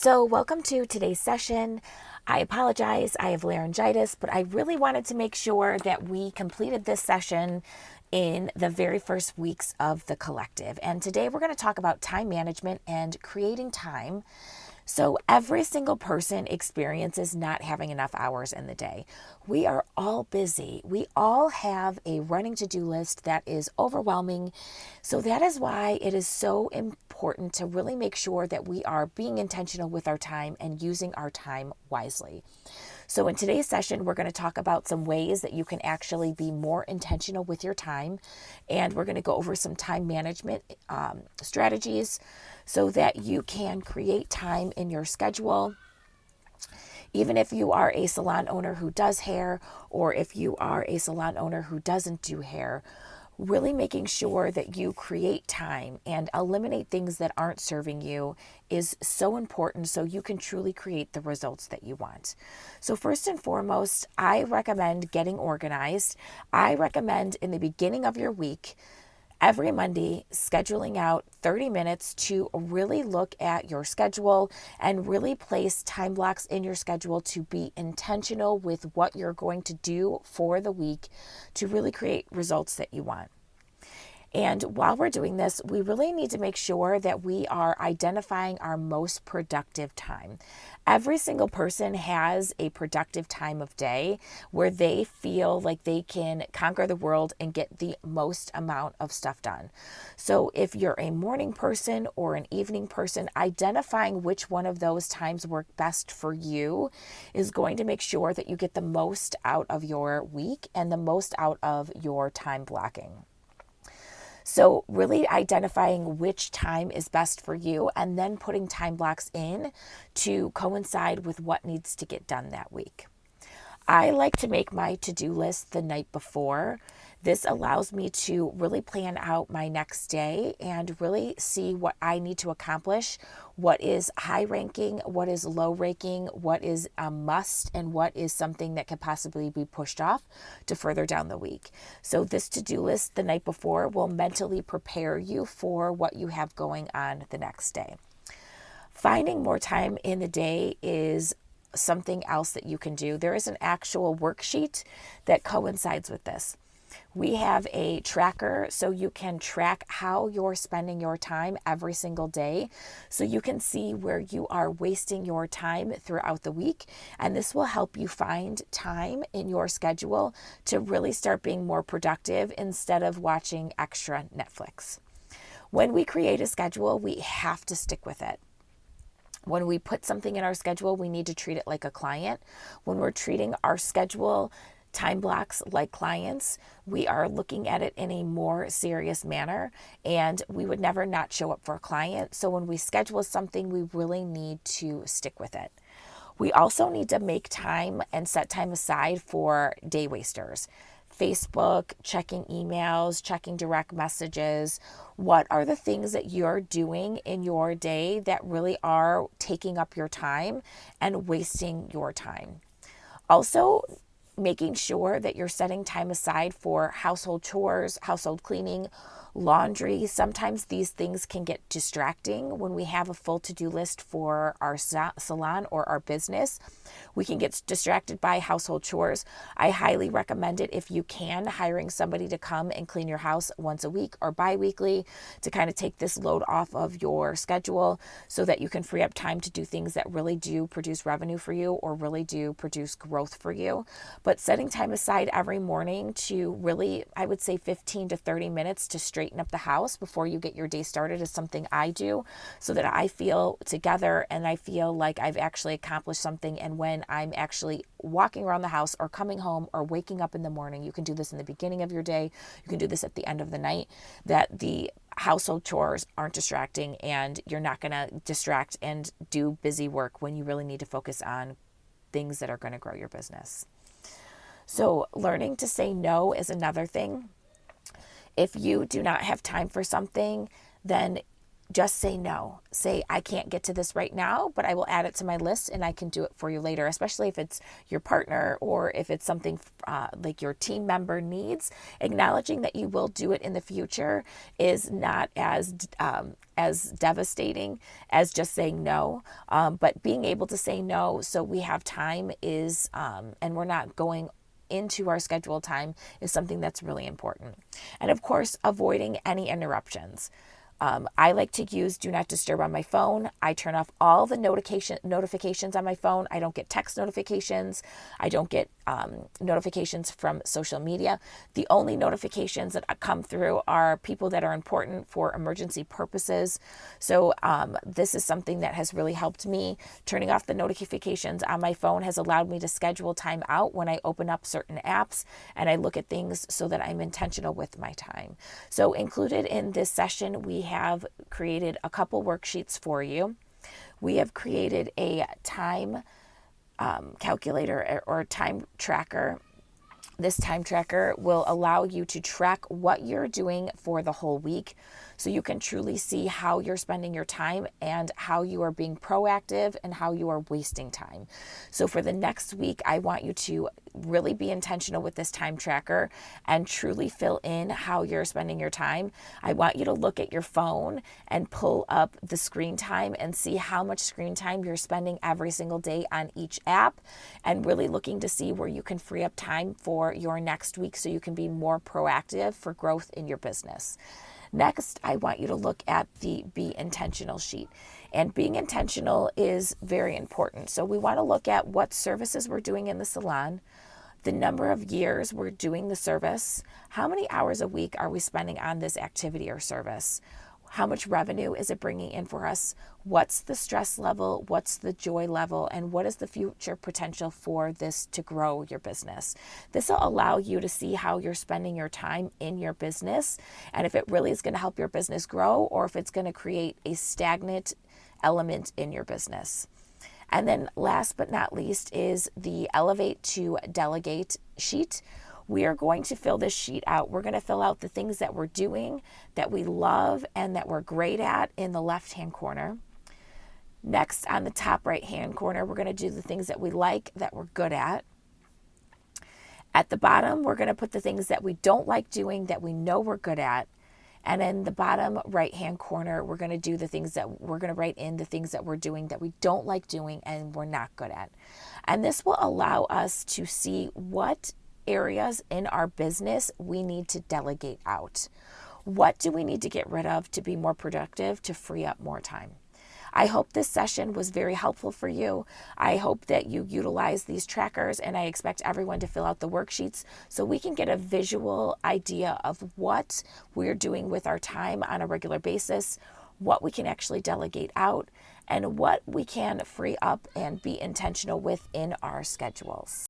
So welcome to today's session. I apologize, I have laryngitis, but I really wanted to make sure that we completed this session in the very first weeks of the collective. And today we're going to talk about time management and creating time. So every single person experiences not having enough hours in the day. We are all busy. We all have a running to-do list that is overwhelming. So that is why it is so important to really make sure that we are being intentional with our time and using our time wisely. So in today's session, we're going to talk about some ways that you can actually be more intentional with your time. And we're going to go over some time management strategies so that you can create time in your schedule. Even if you are a salon owner who does hair, or if you are a salon owner who doesn't do hair, really making sure that you create time and eliminate things that aren't serving you is so important so you can truly create the results that you want. So first and foremost, I recommend getting organized. I recommend in the beginning of your week, every Monday, scheduling out 30 minutes to really look at your schedule and really place time blocks in your schedule to be intentional with what you're going to do for the week to really create results that you want. And while we're doing this, we really need to make sure that we are identifying our most productive time. Every single person has a productive time of day where they feel like they can conquer the world and get the most amount of stuff done. So if you're a morning person or an evening person, identifying which one of those times work best for you is going to make sure that you get the most out of your week and the most out of your time blocking. So really identifying which time is best for you and then putting time blocks in to coincide with what needs to get done that week. I like to make my to-do list the night before. This allows me to really plan out my next day and really see what I need to accomplish, what is high ranking, what is low ranking, what is a must, and what is something that could possibly be pushed off to further down the week. So this to-do list the night before will mentally prepare you for what you have going on the next day. Finding more time in the day is something else that you can do. There is an actual worksheet that coincides with this. We have a tracker so you can track how you're spending your time every single day. So you can see where you are wasting your time throughout the week. And this will help you find time in your schedule to really start being more productive instead of watching extra Netflix. When we create a schedule, we have to stick with it. When we put something in our schedule, we need to treat it like a client. When we're treating our schedule time blocks like clients, we are looking at it in a more serious manner, and we would never not show up for a client. So when we schedule something, we really need to stick with it. We also need to make time and set time aside for day wasters. Facebook, checking emails, checking direct messages. What are the things that you're doing in your day that really are taking up your time and wasting your time? Also, making sure that you're setting time aside for household chores, household cleaning, laundry. Sometimes these things can get distracting when we have a full to-do list for our salon or our business. We can get distracted by household chores. I highly recommend it if you can, hiring somebody to come and clean your house once a week or bi-weekly to kind of take this load off of your schedule so that you can free up time to do things that really do produce revenue for you or really do produce growth for you. But setting time aside every morning to really, I would say 15 to 30 minutes to straighten up the house before you get your day started is something I do so that I feel together and I feel like I've actually accomplished something. And when I'm actually walking around the house or coming home or waking up in the morning, you can do this in the beginning of your day, you can do this at the end of the night, that the household chores aren't distracting and you're not going to distract and do busy work when you really need to focus on things that are going to grow your business. So learning to say no is another thing. If you do not have time for something, then just say no. Say, I can't get to this right now, but I will add it to my list and I can do it for you later, especially if it's your partner or if it's something like your team member needs. Acknowledging that you will do it in the future is not as devastating as just saying no. But being able to say no so we have time is, and we're not going into our scheduled time, is something that's really important. And of course, avoiding any interruptions. I like to use Do Not Disturb on my phone. I turn off all the notifications on my phone. I don't get text notifications. I don't get notifications from social media. The only notifications that come through are people that are important for emergency purposes. So this is something that has really helped me. Turning off the notifications on my phone has allowed me to schedule time out when I open up certain apps and I look at things so that I'm intentional with my time. So included in this session, we have created a couple worksheets for you. We have created a time calculator or time tracker. This time tracker will allow you to track what you're doing for the whole week so you can truly see how you're spending your time and how you are being proactive and how you are wasting time. So for the next week, I want you to really be intentional with this time tracker and truly fill in how you're spending your time. I want you to look at your phone and pull up the screen time and see how much screen time you're spending every single day on each app, and really looking to see where you can free up time for your next week so you can be more proactive for growth in your business. Next, I want you to look at the Be Intentional sheet. And being intentional is very important. So we want to look at what services we're doing in the salon, the number of years we're doing the service, how many hours a week are we spending on this activity or service, how much revenue is it bringing in for us, what's the stress level, what's the joy level, and what is the future potential for this to grow your business. This will allow you to see how you're spending your time in your business and if it really is going to help your business grow or if it's going to create a stagnant element in your business. And then last but not least is the Elevate to Delegate sheet. We are going to fill this sheet out. We're going to fill out the things that we're doing, that we love, and that we're great at in the left-hand corner. Next, on the top right-hand corner, we're going to do the things that we like, that we're good at. At the bottom, we're going to put the things that we don't like doing, that we know we're good at. And in the bottom right-hand corner, we're going to do the things that we're going to write in the things that we're doing that we don't like doing and we're not good at. And this will allow us to see what areas in our business we need to delegate out. What do we need to get rid of to be more productive, to free up more time? I hope this session was very helpful for you. I hope that you utilize these trackers, and I expect everyone to fill out the worksheets so we can get a visual idea of what we're doing with our time on a regular basis, what we can actually delegate out, and what we can free up and be intentional with in our schedules.